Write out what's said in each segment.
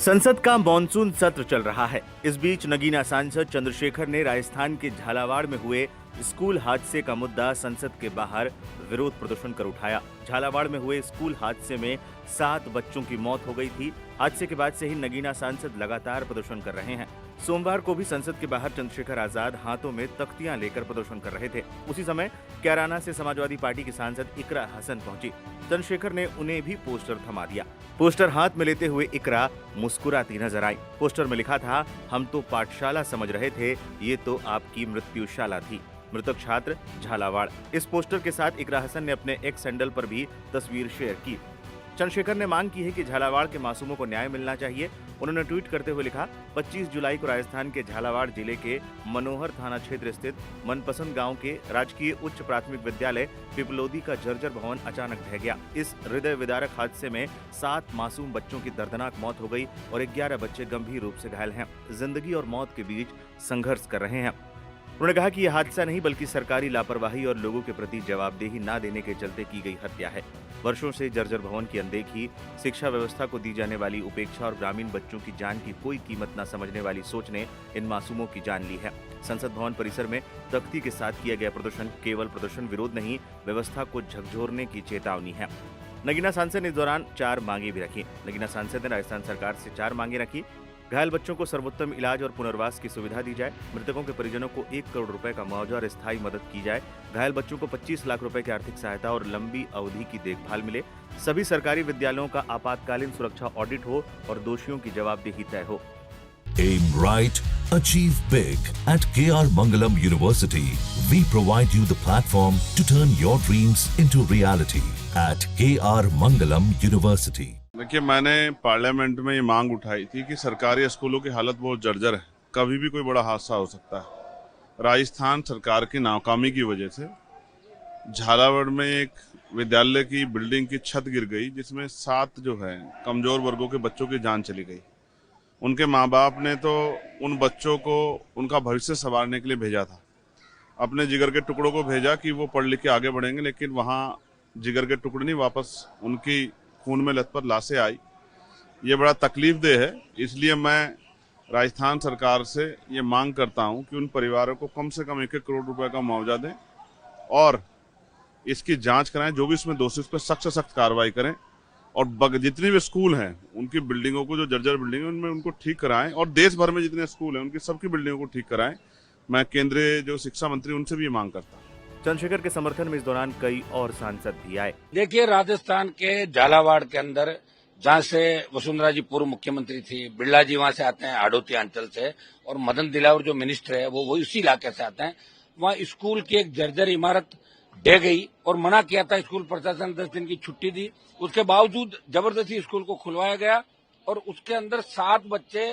संसद का मॉनसून सत्र चल रहा है। इस बीच नगीना सांसद चंद्रशेखर ने राजस्थान के झालावाड़ में हुए स्कूल हादसे का मुद्दा संसद के बाहर विरोध प्रदर्शन कर उठाया। झालावाड़ में हुए स्कूल हादसे में 7 बच्चों की मौत हो गई थी। हादसे के बाद से ही नगीना सांसद लगातार प्रदर्शन कर रहे हैं। सोमवार को भी संसद के बाहर चंद्रशेखर आजाद हाथों में तख्तियां लेकर प्रदर्शन कर रहे थे। उसी समय कैराना से समाजवादी पार्टी की सांसद इकरा हसन पहुंची। चंद्रशेखर ने उन्हें भी पोस्टर थमा दिया। पोस्टर हाथ में लेते हुए इकरा मुस्कुराती नजर आई। पोस्टर में लिखा था, हम तो पाठशाला समझ रहे थे, ये तो आपकी मृत्युशाला थी। मृतक छात्र झालावाड़। इस पोस्टर के साथ इकरा हसन ने अपने एक्स हैंडल पर भी तस्वीर शेयर की। चंद्रशेखर ने मांग की है कि झालावाड़ के मासूमों को न्याय मिलना चाहिए। उन्होंने ट्वीट करते हुए लिखा, 25 जुलाई को राजस्थान के झालावाड़ जिले के मनोहर थाना क्षेत्र स्थित मनपसंद गांव के राजकीय उच्च प्राथमिक विद्यालय पिपलोदी का जर्जर भवन अचानक ढह गया। इस हृदय विदारक हादसे में 7 मासूम बच्चों की दर्दनाक मौत हो गई और 11 बच्चे गंभीर रूप से घायल हैं। जिंदगी और मौत के बीच संघर्ष कर रहे हैं। उन्होंने कहा कि यह हादसा नहीं बल्कि सरकारी लापरवाही और लोगों के प्रति जवाबदेही न देने के चलते की गई हत्या है। वर्षों से जर्जर भवन की अनदेखी, शिक्षा व्यवस्था को दी जाने वाली उपेक्षा और ग्रामीण बच्चों की जान की कोई कीमत न समझने वाली सोच ने इन मासूमों की जान ली है। संसद भवन परिसर में तख्ती के साथ किया गया प्रदर्शन केवल प्रदर्शन विरोध नहीं, व्यवस्था को झकझोरने की चेतावनी है। नगीना सांसद ने इस दौरान 4 मांगे भी रखी। नगीना सांसद ने राजस्थान सरकार से 4 मांगे रखी। घायल बच्चों को सर्वोत्तम इलाज और पुनर्वास की सुविधा दी जाए। मृतकों के परिजनों को 1 करोड़ रुपए का मुआवजा और स्थायी मदद की जाए। घायल बच्चों को 25 लाख रुपए की आर्थिक सहायता और लंबी अवधि की देखभाल मिले। सभी सरकारी विद्यालयों का आपातकालीन सुरक्षा ऑडिट हो और दोषियों की जवाबदेही तय हो। Aim right, achieve big. At KR Mangalam University, we provide you the platform to turn your dreams into reality. At KR Mangalam University. देखिए, मैंने पार्लियामेंट में ये मांग उठाई थी कि सरकारी स्कूलों की हालत बहुत जर्जर है, कभी भी कोई बड़ा हादसा हो सकता है। राजस्थान सरकार की नाकामी की वजह से झालावाड़ में एक विद्यालय की बिल्डिंग की छत गिर गई, जिसमें 7 जो है कमजोर वर्गों के बच्चों की जान चली गई। उनके माँ बाप ने तो उन बच्चों को उनका भविष्य संवारने के लिए भेजा था, अपने जिगर के टुकड़ों को भेजा कि वो पढ़ लिख के आगे बढ़ेंगे, लेकिन वहाँ जिगर के टुकड़े नहीं, वापस उनकी खून में लथपथ लाशें आई। ये बड़ा तकलीफदेह है। इसलिए मैं राजस्थान सरकार से ये मांग करता हूं कि उन परिवारों को कम से कम 1-1 करोड़ रुपए का मुआवजा दें और इसकी जांच कराएं। जो भी इसमें दोषी, उस पर सख्त से सख्त कार्रवाई करें और जितने भी स्कूल हैं उनकी बिल्डिंगों को, जो जर्जर बिल्डिंग है, उनमें उनको ठीक कराएं और देश भर में जितने स्कूल हैं उनकी सबकी बिल्डिंगों को ठीक कराएं। मैं केंद्रीय जो शिक्षा मंत्री उनसे भी ये मांग करता हूँ। चंद्रशेखर के समर्थन में इस दौरान कई और सांसद भी आए। देखिए, राजस्थान के झालावाड़ के अंदर, जहां से वसुंधरा जी पूर्व मुख्यमंत्री थी, बिरला जी वहां से आते हैं हाड़ौती अंचल से, और मदन दिलावर जो मिनिस्टर है वो इसी इलाके से आते हैं। वहां स्कूल की एक जर्जर इमारत ढह गई और मना किया था। स्कूल प्रशासन 10 दिन की छुट्टी दी, उसके बावजूद जबरदस्ती स्कूल को खुलवाया गया और उसके अंदर 7 बच्चे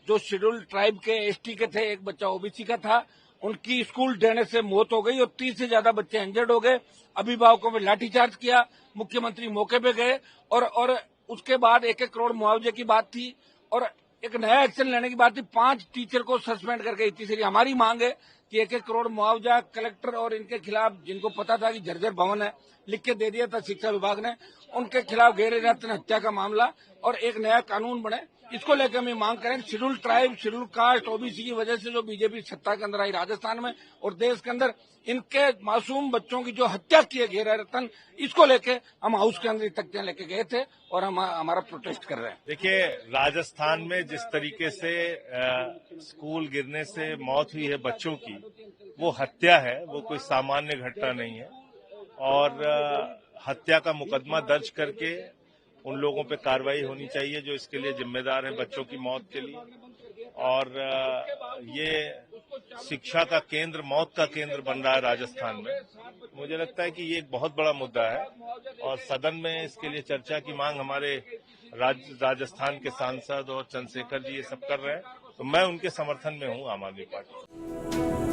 जो शेड्यूल्ड ट्राइब के एसटी के थे, एक बच्चा ओबीसी का था, उनकी स्कूल ढहने से मौत हो गई और 30 से ज्यादा बच्चे इंजर्ड हो गए। अभिभावकों में लाठीचार्ज किया, मुख्यमंत्री मौके पे गए और उसके बाद 1-1 करोड़ मुआवजे की बात थी और एक नया एक्शन लेने की बात थी। 5 टीचर को सस्पेंड करके। तीसरी हमारी मांग है कि 1-1 करोड़ मुआवजा कलेक्टर और इनके खिलाफ, जिनको पता था कि जर्जर भवन है, लिख के दे दिया था शिक्षा विभाग ने, उनके खिलाफ गैर इरादतन हत्या का मामला और एक नया कानून बने। इसको लेकर हम मांग करें। Scheduled tribe, scheduled caste, OBC की वजह से जो बीजेपी सत्ता के अंदर आई राजस्थान में और देश के अंदर, इनके मासूम बच्चों की जो हत्या की है गैर इरादतन, इसको लेके हम हाउस के अंदर तख्तियां लेके गए थे और हम हमारा प्रोटेस्ट कर रहे हैं। देखिए, राजस्थान में जिस तरीके से स्कूल गिरने से मौत हुई है बच्चों की, वो हत्या है, वो कोई सामान्य घटना नहीं है और हत्या का मुकदमा दर्ज करके उन लोगों पे कार्रवाई होनी चाहिए जो इसके लिए जिम्मेदार हैं, बच्चों की मौत के लिए। और ये शिक्षा का केंद्र, मौत का केंद्र बन रहा है राजस्थान में। मुझे लगता है कि ये एक बहुत बड़ा मुद्दा है और सदन में इसके लिए चर्चा की मांग हमारे राजस्थान के सांसद और चंद्रशेखर जी ये सब कर रहे हैं, तो मैं उनके समर्थन में हूं, आम आदमी पार्टी।